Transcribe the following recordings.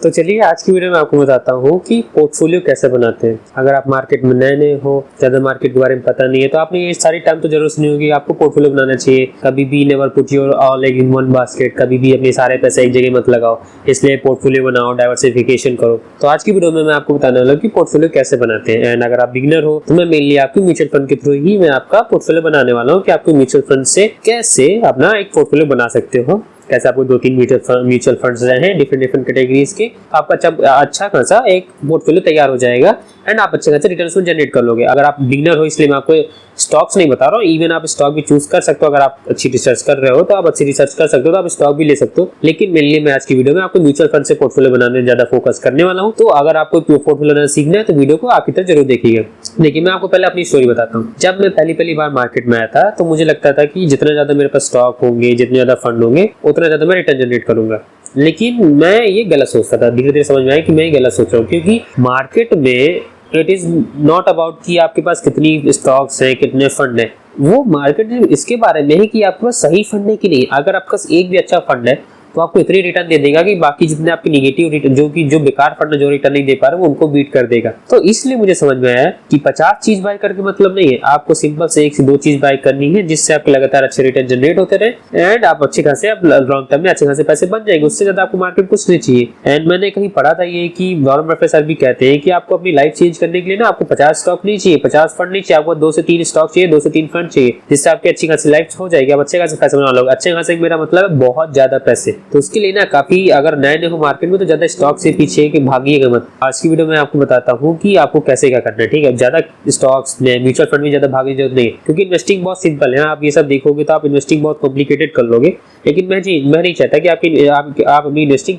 तो चलिए आज की वीडियो में आपको बताता हूँ कि पोर्टफोलियो कैसे बनाते हैं। अगर आप मार्केट में नए हो, ज़्यादा मार्केट के बारे में पता नहीं है, तो आपने ये सारी टाइम तो जरूर सुनी होगी आपको पोर्टफोलियो बनाना चाहिए। कभी भी never put your all egg in one basket, कभी भी अपने सारे पैसे एक जगह मत लगाओ, इसलिए पोर्टफोलियो बनाओ, डाइवर्सिफिकेशन करो। तो आज की वीडियो में मैं आपको बताने वाला हूँ कि पोर्टफोलियो कैसे बनाते हैं। एंड अगर आप बिगिनर हो तो मैं मेनली आपकी म्यूचुअल फंड के थ्रू ही मैं आपका पोर्टफोलियो बनाने वाला हूँ कि आपको म्यूचुअल फंड से कैसे अपना एक पोर्टफोलियो बना सकते हो। कैसे आपको 2-3 म्यूचुअल फंड्स रहे हैं डिफरेंट कैटेगरीज के, आपका अच्छा खासा एक पोर्टफोलियो तैयार हो जाएगा एंड आप अच्छे खासे रिटर्न्स में जनरेट कर लोगे। अगर आप बिगिनर हो इसलिए मैं आपको स्टॉक्स नहीं बता रहा हूँ, इवन आप स्टॉक भी चूज कर सकते हो। अगर आप अच्छी रिसर्च कर रहे हो तो आप अच्छी रिसर्च कर सकते हो, तो आप स्टॉक भी ले सकते हो। लेकिन मेनली मैं आज की वीडियो में आपको म्यूचुअल फंड से पोर्टफोलियो बनाने में ज्यादा फोकस करने वाला हूँ। तो अगर आपको पोर्टफोलियो बनाना सीखना है तो वीडियो को आखिर तक जरूर देखिएगा। देखिए मैं आपको पहले अपनी स्टोरी बताता हूँ। जब मैं पहली बार मार्केट में आया था तो मुझे लगता था कि जितना ज्यादा मेरे पास स्टॉक होंगे, जितने ज्यादा फंड होंगे, उतना ज्यादा मैं रिटर्न जनरेट करूंगा। लेकिन मैं ये गलत सोचता था। धीरे धीरे समझ में आया कि मैं ये गलत सोच रहा हूँ, क्योंकि मार्केट में इट इज नॉट अबाउट कि आपके पास कितनी स्टॉक्स हैं, कितने फंड हैं। वो मार्केट इसके बारे में है कि आपके पास सही फंड है कि नहीं। अगर आपके पास एक भी अच्छा फंड है तो आपको इतनी रिटर्न दे देगा कि बाकी जितने आपके निगेटिव रिटर्न, जो बेकार फंड जो रिटर्न नहीं दे पा रहे, वो उनको बीट कर देगा। तो इसलिए मुझे समझ में आया कि 50 चीज बाय करके मतलब नहीं है, आपको सिंपल से 1 से 2 चीज बाय करनी है जिससे आपके लगातार अच्छे रिटर्न जनरेट होते रहे एंड आप अच्छे खासे आप लॉन्ग टर्म में अच्छे खासे पैसे बन जाएंगे। उससे ज्यादा आपको मार्केट कुछ नहीं चाहिए। एंड मैंने कहीं पढ़ा था ये कि वॉरेन बफेट सर भी कहते हैं कि आपको अपनी लाइफ चेंज करने के लिए ना आपको 50 स्टॉक नहीं चाहिए, 50 फंड नहीं चाहिए, आपको 2 से 3 स्टॉक चाहिए, 2 से 3 फंड चाहिए, जिससे आपकी अच्छी खासी लाइफ हो जाएगी। आप अच्छे खासे पैसे बना लोगे। अच्छे खासे मेरा मतलब है बहुत ज्यादा पैसे। तो उसके लिए ना काफी अगर नए हो मार्केट में तो ज्यादा स्टॉक से पीछे कि भागिएगा मत। आज की वीडियो में आपको बताता हूँ कि आपको कैसे क्या करना है। ठीक है, ज्यादा स्टॉक्स में म्यूचुअल फंड में ज्यादा भागने की जरूरत नहीं है, क्योंकि इन्वेस्टिंग बहुत सिंपल है। आप ये सब देखोगे तो आप इन्वेस्टिंग बहुत कॉम्प्लिकेटेड कर लोगे। लेकिन मैं नहीं चाहता कि आप अपनी इन्वेस्टिंग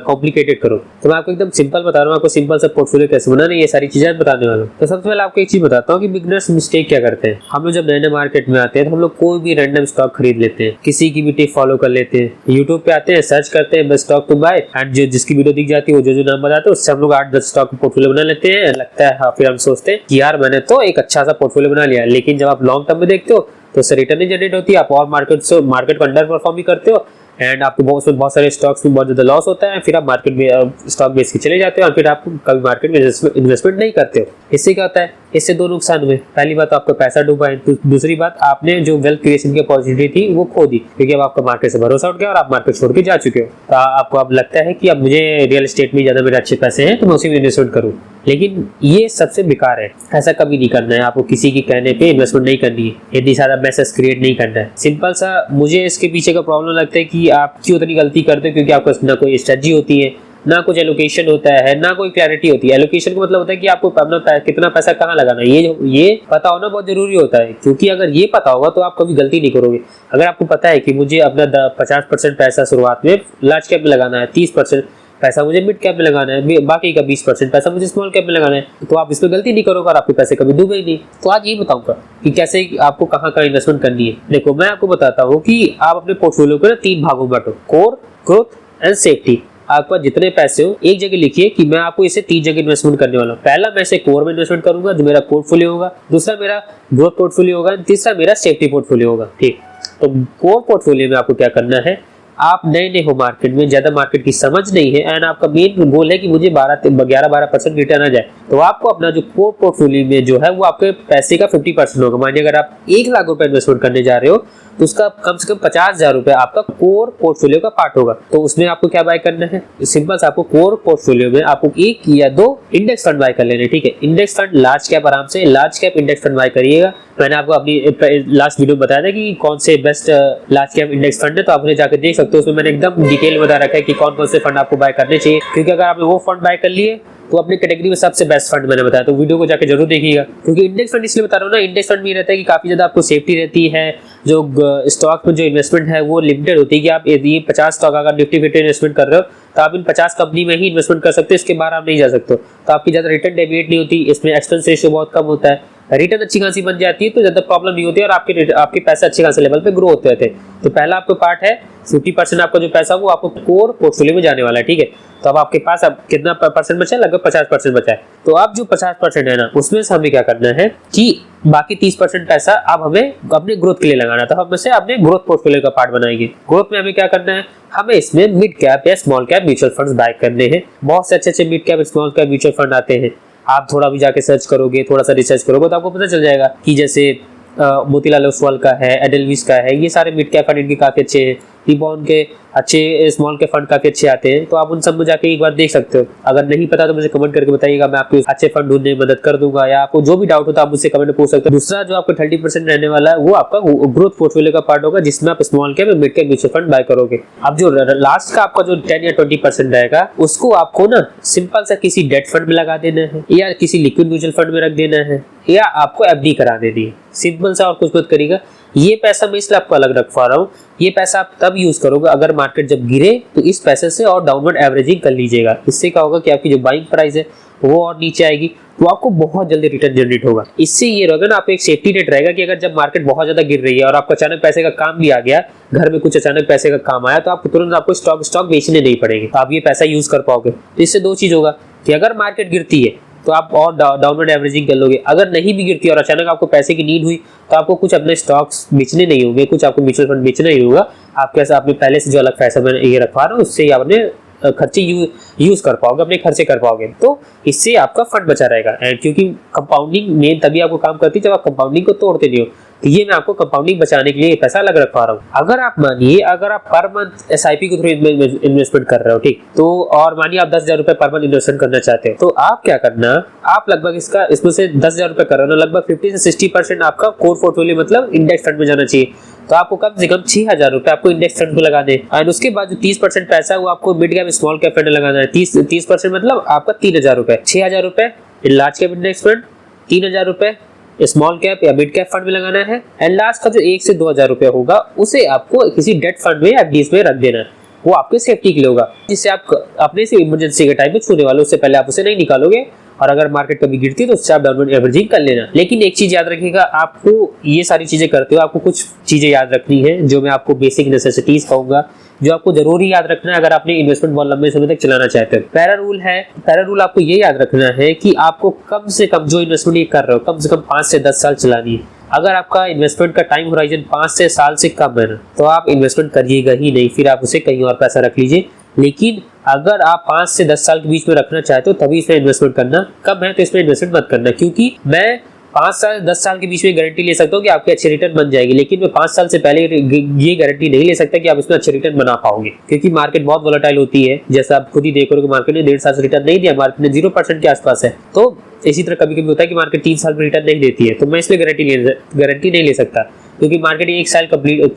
कॉम्प्लिकेटेड करो। तो मैं आपको एकदम सिंपल बता रहा हूँ, आपको सिंपल सा पोर्टफोलियो कैसे बनाना है, ये सारी चीजें बताने वाला हूँ। तो सबसे पहले आपको एक चीज बताता हूँ कि बिगिनर्स मिस्टेक क्या करते हैं। हम लोग जब नए मार्केट में आते हैं तो हम लोग कोई भी रैंडम स्टॉक खरीद लेते हैं, किसी की भी टिप फॉलो कर लेते हैं, यूट्यूब पे आते हैं, सर्च करते हैं best stock to buy and जिसकी वीडियो दिख जाती है वो जो नाम बताते हैं उससे हम लोग 8-10 स्टॉक पोर्टफोलियो बना लेते हैं। लगता है हाँ, फिर हम सोचते हैं कि यार मैंने तो एक अच्छा सा पोर्टफोलियो बना लिया। लेकिन जब आप लॉन्ग टर्म में देखते हो तो उससे रिटर्न नहीं जनरेट होती, आप और मार्केट को अंडर परफॉर्म भी करते हो एंड आपको बहुत सारे स्टॉक्स में बहुत ज्यादा लॉस होता है। फिर आप मार्केट में स्टॉक बेच के चले जाते हो और फिर आप कभी मार्केट में इन्वेस्टमेंट नहीं करते हो। इससे क्या होता है, इससे 2 नुकसान हुए। पहली बात तो आपका पैसा डूबा है, दूसरी बात आपने जो वेल्थ क्रिएशन की अपॉर्चुनिटी थी वो खो दी, क्योंकि अब आपका मार्केट से भरोसा उठ गया और आप मार्केट छोड़ के जा चुके हो। तो आपको अब लगता है कि अब मुझे रियल एस्टेट में ज्यादा मेरे अच्छे पैसे हैं तो मैं उसी में इन्वेस्टमेंट करूँ। लेकिन ये सबसे बेकार है, ऐसा कभी नहीं करना है। आपको किसी के कहने पे इन्वेस्टमेंट नहीं करनी है, इतनी सारा मैसेज क्रिएट नहीं करना है। सिंपल सा मुझे इसके पीछे का प्रॉब्लम लगता है कि आप क्यों उतनी गलती करते हो, क्योंकि आपको ना कोई स्ट्रेटजी होती है, ना कुछ एलोकेशन होता है, ना कोई क्लैरिटी होती है। एलोकेशन का मतलब होता है कि आपको अपना कितना पैसा कहाँ लगाना है, ये पता होना बहुत जरूरी होता है। क्योंकि अगर ये पता होगा तो आप कभी गलती नहीं करोगे। अगर आपको पता है कि मुझे अपना 50% पैसा शुरुआत में लार्ज कैप में लगाना है, 30% पैसा मुझे मिड कैप में लगाना है, बाकी का 20% पैसा मुझे स्मॉल कैप में लगाना है, तो आप इसमें गलती नहीं करोगे और आपके पैसे कभी डूबे ही नहीं। तो आज ये बताऊंगा कि कैसे आपको कहाँ इन्वेस्टमेंट करनी है। देखो मैं आपको बताता हूँ कि आप अपने पोर्टफोलियो को 3 भागों में बांटो, कोर, ग्रोथ एंड सेफ्टी। आपके पास जितने पैसे हो एक जगह लिखिए कि मैं आपको इसे 3 जगह इन्वेस्टमेंट करने वाला हूँ। पहला मैं इसे कोर में इन्वेस्टमेंट करूंगा जो मेरा पोर्टफोलियो होगा, दूसरा मेरा ग्रोथ पोर्टफोलियो होगा, तीसरा मेरा सेफ्टी पोर्टफोलियो होगा। ठीक, तो कोर पोर्टफोलियो में आपको क्या करना है, आप नए हो मार्केट में, ज्यादा मार्केट की समझ नहीं है एंड आपका मेन गोल है कि मुझे 11-12% रिटर्न आ जाए, तो आपको अपना जो कोर पोर्टफोलियो में जो है वो आपके पैसे का 50% होगा। मानिए अगर आप 1 लाख रुपए इन्वेस्टमेंट करने जा रहे हो तो उसका कम से कम 50,000 रुपए आपका कोर पोर्टफोलियो का पार्ट होगा। तो उसमें आपको क्या बाय करना है, सिंपल से आपको कोर पोर्टफोलियो में आपको 1 या 2 इंडेक्स फंड बाय कर लेने। ठीक है, इंडेक्स फंड लार्ज कैप, आराम से large cap index fund buy करिएगा। मैंने आपको अपनी लास्ट वीडियो में बताया था कि कौन से best large cap index fund है, तो आपने जाकर देख सकते हो। उसमें मैंने एकदम डिटेल बता रखा है कि कौन से फंड आपको बाय करने चाहिए, क्योंकि अगर आपने वो फंड बाय कर लिए तो अपनी कैटेगरी में सबसे बेस्ट फंड मैंने बताया। तो वीडियो को जाकर जरूर देखिएगा, क्योंकि इंडेक्स फंड इसलिए बता रहा हूँ ना, इंडेक्स फंड में रहता है कि काफी ज्यादा आपको सेफ्टी रहती है। जो स्टॉक में जो इन्वेस्टमेंट है वो लिमिटेड होती है कि आप यदि 50 स्टॉक अगर निफ्टी 50 इन्वेस्टमेंट कर रहे हो तो आप इन 50 कंपनी में ही इन्वेस्टमेंट कर सकते हो, इसके बाहर आप नहीं जा सकते। तो आपकी ज्यादा रिटर्न डेविएट नहीं होती, इसमें एक्सपेंस रेशियो बहुत कम होता है रिटर्न अच्छी खासी बन जाती है तो ज्यादा प्रॉब्लम नहीं होती है और आपके पैसे अच्छे खासे लेवल पे ग्रो होते रहते हैं। तो पहला आपको पार्ट है 50% आपका जो पैसा वो आपको कोर पोर्टफोलियो में जाने वाला है, ठीक है। तो अब आपके पास अब कितना परसेंट बचा है, लगभग 50% बचा है। तो अब जो 50% है ना, उसमें से हमें क्या करना है कि बाकी 30% पैसा अब हमें अपने ग्रोथ के लिए लगाना था। हम इसे अपने ग्रोथ पोर्टफोलियो का पार्ट बनाएंगे। ग्रोथ में हमें क्या करना है, हमें इसमें मिड कैप या small cap mutual funds buy करने हैं। बहुत से अच्छे mid cap small cap mutual fund आते हैं। आप थोड़ा भी जाके सर्च करोगे, थोड़ा सा रिसर्च करोगे तो आपको पता चल जाएगा कि जैसे मोतीलाल ओसवाल का है, एडेलविस का है, ये सारे मिड कैप फंड इनके काफी अच्छे हैं। रिबॉन के अच्छे स्मॉल कैप फंड काफी अच्छे आते हैं, तो आप उन सब में जाके एक बार देख सकते हो। अगर नहीं पता तो मुझे कमेंट करके बताइएगा, मैं आपको अच्छे फंड ढूंढने में मदद कर दूंगा, या आपको जो भी डाउट होता है आप मुझसे कमेंट में पूछ सकते हो। दूसरा जो आपको 30% रहने वाला है वो आपका ग्रोथ पोर्टफोलियो का पार्ट होगा, जिसमें आप small cap mid cap mutual fund buy करोगे। अब जो लास्ट का आपका जो 10 या 20% रहेगा उसको आपको ना सिंपल सा किसी डेट फंड में लगा देना है, या किसी लिक्विड म्यूचुअल फंड में रख देना है, या आपको एफडी करा देनी है। सिंपल सा, और कुछ मत करिएगा। ये पैसा मैं इसलिए आपको अलग रखवा रहा हूँ, ये पैसा आप तब यूज करोगे अगर मार्केट जब गिरे तो इस पैसे से और डाउनवर्ड एवरेजिंग कर लीजिएगा। इससे क्या होगा कि आपकी जो बाइंग प्राइस है वो और नीचे आएगी, तो आपको बहुत जल्दी रिटर्न जनरेट होगा। इससे ये रहेगा ना, आप एक सेफ्टी नेट रहेगा कि अगर जब मार्केट बहुत ज्यादा गिर रही है और आपको अचानक पैसे का काम भी आ गया, घर में कुछ अचानक पैसे का काम आया, तो आपको तुरंत आपको स्टॉक बेचने नहीं पड़ेंगे, तो आप ये पैसा यूज कर पाओगे। तो इससे दो चीज होगा कि अगर मार्केट गिरती है तो आप और डाउनवर्ड एवरेजिंग कर लोगे। अगर नहीं भी गिरती और अचानक आपको पैसे की नीड हुई तो आपको कुछ अपने स्टॉक्स बेचने नहीं होंगे, कुछ आपको म्यूचुअल फंड बेचना नहीं होगा। आपके साथ आपने पहले से जो अलग पैसा मैं ये रखवा रहा हूँ उससे ही आपने खर्चे यूज कर पाओगे, अपने खर्चे कर पाओगे, तो इससे आपका फंड बचा रहेगा। एंड क्योंकि कंपाउंडिंग मेन तभी आपको काम करती है जब आप कंपाउंडिंग को तोड़ते नहीं हो, तो ये मैं आपको कंपाउंडिंग बचाने के लिए पैसा अलग रखवा रहा हूँ। अगर आप मानिए, अगर आप पर मंथ एसआईपी के थ्रू इन्वेस्टमेंट कर रहे हो, ठीक, तो और मानिए आप 10,000 रुपए पर मंथ इन्वेस्टमेंट करना चाहते हो, तो आप क्या करना, आप लगभग इसमें से 10,000 रुपए कर रहे हो ना, लगभग 50 से 60% आपका कोर पोर्टफोलियो मतलब इंडेक्स फंड में जाना चाहिए। तो आपको कम से कम 6,000 रुपए आपको इंडेक्स फंड में लगाने हैं। और उसके बाद जो 30% पैसा है वो आपको mid cap small cap fund लगाना है। 30% मतलब आपका 3,000 रुपए, 6,000 रुपए लार्ज कैप इंडेक्स फंड, 3,000 रुपए स्मॉल कैप या मिड कैप फंड में लगाना है। एंड लास्ट का जो 1 से 2,000 रुपए होगा उसे आपको किसी डेट फंड में या एफडीज में रख देना है। वो आपके सेफ्टी के लिए होगा, जिससे आप अपने से इमरजेंसी के टाइम में छूने वाले, उससे पहले आप उसे नहीं निकालोगे। और अगर मार्केट कभी गिरती है तो उससे आप डाउनवर्ड एवरेजिंग कर लेना। लेकिन एक चीज याद रखिएगा, आपको ये सारी चीजें करते हो आपको कुछ चीजें याद रखनी है, जो मैं आपको बेसिक नेसेसिटीज कहूंगा, जो आपको जरूरी याद रखना है अगर आपने इन्वेस्टमेंट बहुत लंबे समय तक चलाना चाहते हो। पहला रूल है, पहला रूल आपको ये याद रखना है कि आपको कम से कम जो इन्वेस्टमेंट ये कर रहे हो कम से कम 5 से 10 साल चलानी है। अगर आपका इन्वेस्टमेंट का टाइम होराइजन 5 से साल से कम है ना, तो आप इन्वेस्टमेंट करिएगा ही नहीं, फिर आप उसे कहीं और पैसा रख लीजिए। लेकिन अगर आप 5 से 10 साल के बीच में रखना चाहते हो तभी इसमें इन्वेस्टमेंट करना, कम है तो इसमें इन्वेस्टमेंट मत करना। क्योंकि मैं 5 साल 10 साल के बीच में गारंटी ले सकता हूँ कि आपकी अच्छी रिटर्न बन जाएगी, लेकिन मैं 5 साल से पहले ये गारंटी नहीं ले सकता कि आप इसमें अच्छे रिटर्न बना पाओगे, क्योंकि मार्केट बहुत वोलेटाइल होती है। जैसा आप खुद ही देख रहे हो कि मार्केट ने 1.5 साल से रिटर्न नहीं दिया, मार्केट ने 0% के आसपास है। तो इसी तरह कभी कभी होता है कि मार्केट 3 साल में रिटर्न नहीं देती है, तो मैं इसलिए गारंटी नहीं ले सकता, क्योंकि मार्केट एक साल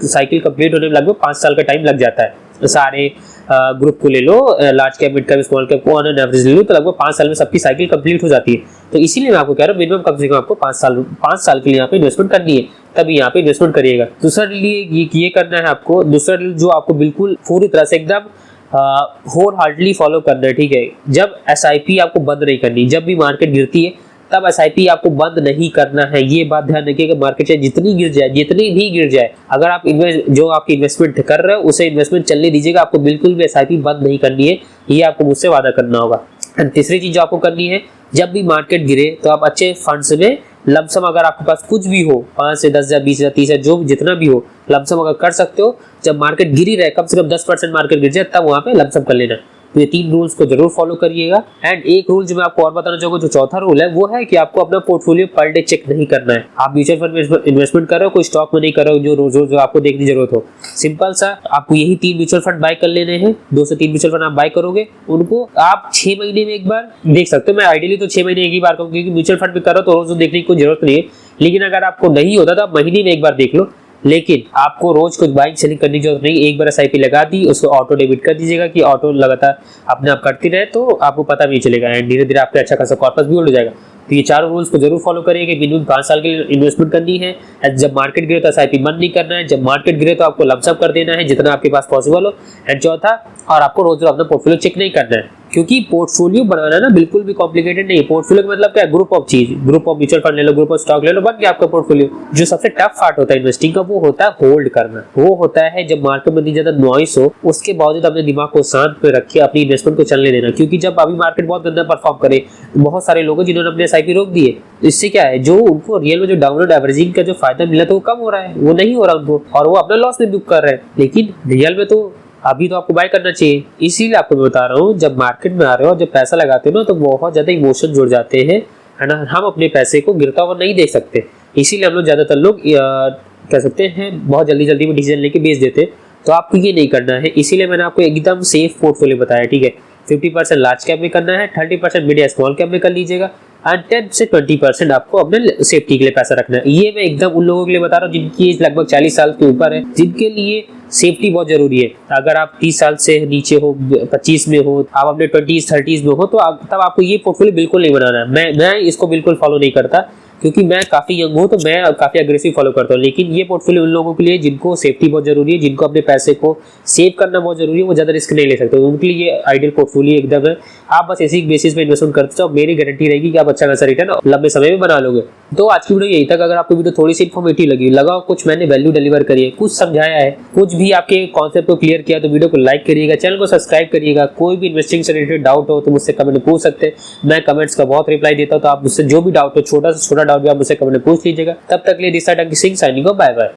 साइकिल कंप्लीट होने में लगभग 5 साल का टाइम लग जाता है। सारे ग्रुप को ले लो, large cap mid cap small cap को ऑन एन एवरेज ले लो, तो लगभग 5 साल में सबकी साइकिल कंप्लीट हो जाती है। तो इसीलिए मैं आपको कह रहा हूँ मिनिमम कम से कम आपको 5 साल के लिए यहाँ पे इन्वेस्टमेंट करनी है, तभी यहाँ पे इन्वेस्टमेंट करिएगा। दूसरा ये करना है आपको, दूसरा जो आपको बिल्कुल पूरी तरह से एकदम होल हार्टली फॉलो करना है, ठीक है। जब एसआईपी आपको बंद नहीं करनी, जब भी मार्केट गिरती है तब एसआईपी आपको बंद नहीं करना है। ये बात ध्यान रखिए कि मार्केट चाहे जितनी भी गिर जाए, अगर आप जो आपकी इन्वेस्टमेंट कर रहे हो उसे इन्वेस्टमेंट चलने दीजिएगा, आपको बिल्कुल भी एसआईपी बंद नहीं करनी है, ये आपको मुझसे वादा करना होगा। तीसरी चीज जो आपको करनी है, जब भी मार्केट गिरे तो आप अच्छे फंड्स में लमसम, अगर आपके पास कुछ भी हो 5 से 10,000 20,000 30,000 जो जितना भी हो लमसम अगर कर सकते हो, जब मार्केट गिरी रहे कम से कम 10% मार्केट गिर जाए तब वहां पे लमसम कर लेना। तो ये 3 रूल्स को जरूर फॉलो करिएगा। एंड एक रूल जो मैं आपको और बताना चाहूंगा, जो चौथा रूल है वो है कि आपको अपना पोर्टफोलियो पर डे चेक नहीं करना है। आप म्यूचुअल फंड में इन्वेस्टमेंट कर रहे हो, कोई स्टॉक में नहीं कर रहे हो जो रोज आपको देखने की जरूरत हो। सिंपल सा, आपको यही 3 म्यूचुअल फंड बाय कर लेने हैं। 2 से 3 म्यूचुअल फंड आप बाय करोगे, उनको आप 6 महीने में एक बार देख सकते हो। मैं आइडियली तो 6 महीने एक ही बार कहूँगा, क्योंकि म्यूचुअल फंड में करो तो रोज देखने की कोई जरूरत नहीं है। लेकिन अगर आपको नहीं होता तो आप महीने में एक बार देख लो, लेकिन आपको रोज कुछ बाइंग सेलिंग करने की जरूरत नहीं। एक बार एसआईपी लगा दी, उसको ऑटो डेबिट कर दीजिएगा कि ऑटो लगातार अपने आप करती रहे, तो आपको पता भी नहीं चलेगा एंड धीरे धीरे आपका अच्छा खासा कॉर्पस भी हो जाएगा। तो ये 4 रूल्स को जरूर फॉलो करिए कि मिनिमम 5 साल के लिए इन्वेस्टमेंट करनी है। जब मार्केट गिरे तो एसआईपी बंद नहीं करना है, जब मार्केट गिरे तो आपको लमसम कर देना है जितना आपके पास पॉसिबल हो। एंड चौथा, और आपको रोज अपना पोर्टफोलियो चेक नहीं करना है, क्योंकि पोर्टफोलियो बनाना ना बिल्कुल भी कॉम्प्लिकेटेड नहीं है। पोर्टफोलियो का मतलब क्या है, ग्रुप ऑफ चीज, ग्रुप ऑफ म्यूचुअल फंड ले लो, ग्रुप ऑफ स्टॉक ले लो, बन गया आपका पोर्टफोलियो। जो सबसे टफ पार्ट होता है इन्वेस्टिंग का वो होता है होल्ड करना। वो होता है जब मार्केट में इतनी ज्यादा नॉइस हो, उसके बावजूद अपने दिमाग को शांत पे रखे अपनी इन्वेस्टमेंट को चलने देना। क्योंकि जब अभी मार्केट बहुत गंदा परफॉर्म करे, बहुत सारे लोग जिन्होंने अपने एसआईपी रोक दिए, इससे क्या है, जो उनको रियल में जो डाउनवर्ड एवरेजिंग का जो फायदा मिला तो वो कम हो रहा है, वो नहीं हो रहा उनको, और वो अपना लॉस में बुक कर रहे हैं। लेकिन रियल में तो अभी तो आपको बाय करना चाहिए। इसीलिए आपको मैं बता रहा हूँ, जब मार्केट में आ रहे हो, जब पैसा लगाते हो ना, तो बहुत ज्यादा इमोशन जुड़ जाते हैं, है ना। हम अपने पैसे को गिरता हुआ नहीं देख सकते, इसीलिए हम लोग ज्यादातर लोग कह सकते हैं बहुत जल्दी में डिसीजन लेके बेच देते। तो आपको ये नहीं करना है, इसीलिए मैंने आपको एकदम सेफ पोर्टफोलियो बताया, ठीक है। 50% लार्ज कैप में करना है, 30% मिड या स्मॉल कैप में कर लीजिएगा, एंड 10 से 20% आपको अपने सेफ्टी के लिए पैसा रखना है। ये मैं एकदम उन लोगों के लिए बता रहा हूँ जिनकी एज लगभग 40 साल के ऊपर है, जिनके लिए सेफ्टी बहुत जरूरी है। अगर आप 30 साल से नीचे हो, 25 में हो, आप अपने 20s 30s में हो, तो तब आपको ये पोर्टफोलियो बिल्कुल नहीं बनाना है। मैं इसको बिल्कुल फॉलो नहीं करता, क्योंकि मैं काफी यंग हूँ, तो मैं काफी अग्रेसिव फॉलो करता हूँ। लेकिन ये पोर्टफोलियो उन लोगों के लिए जिनको सेफ्टी बहुत जरूरी है, जिनको अपने पैसे को सेव करना बहुत जरूरी है, वो ज्यादा रिस्क नहीं ले सकते, उनके लिए ये आइडियल पोर्टफोलियो एकदम है। आप बस इसी बेसिस पे इन्वेस्टमेंट करते जाओ, मेरी गारंटी रहेगी कि आप अच्छा खासा रिटर्न लंबे समय में बना लोगे। तो आज की वीडियो यही तक। अगर आपको वीडियो थोड़ी सी इन्फॉर्मेटिव लगी, लगा कुछ मैंने वैल्यू डिलीवर करी है, कुछ समझाया है, कुछ भी आपके कॉन्सेप्ट को क्लियर किया, तो वीडियो को लाइक करिएगा, चैनल को सब्सक्राइब करिएगा। कोई भी इन्वेस्टिंग से रिलेटेड डाउट हो तो मुझसे कमेंट में पूछ सकते हैं, मैं कमेंट्स का बहुत रिप्लाई देता हूँ। तो आप मुझसे जो भी डाउट हो, छोटा से छोटा डाउट भी आप मुझसे कमेंट में पूछ लीजिएगा। तब तक के लिए this is Dunki Singh signing off, bye bye.